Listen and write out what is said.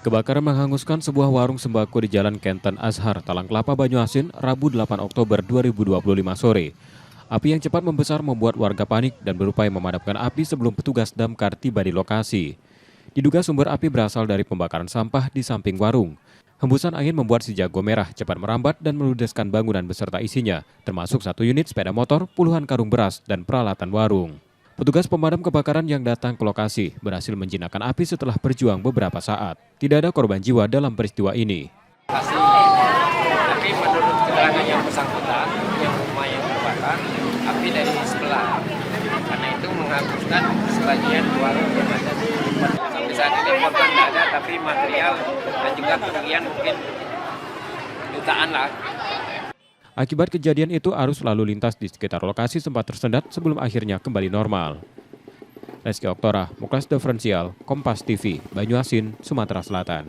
Kebakaran menghanguskan sebuah warung sembako di Jalan Kenten Azhar, Talang Kelapa, Banyuasin, Rabu 8 Oktober 2025 sore. Api yang cepat membesar membuat warga panik dan berupaya memadamkan api sebelum petugas damkar tiba di lokasi. Diduga sumber api berasal dari pembakaran sampah di samping warung. Hembusan angin membuat si jago merah cepat merambat dan meludeskan bangunan beserta isinya, termasuk 1 unit sepeda motor, puluhan karung beras, dan peralatan warung. Petugas pemadam kebakaran yang datang ke lokasi berhasil menjinakkan api setelah berjuang beberapa saat. Tidak ada korban jiwa dalam peristiwa ini. Tapi menurut keterangan yang bersangkutan, yang rumah yang terbakar, api dari sebelah. Karena itu menghanguskan sebagian warung yang ada di tempat. Sampai saat ini korban tidak ada, tapi material dan juga kerugian mungkin jutaan lah. Akibat kejadian itu, arus lalu lintas di sekitar lokasi sempat tersendat sebelum akhirnya kembali normal. Reski Oktora, Muklas Diferensial, Kompas TV, Banyuasin, Sumatera Selatan.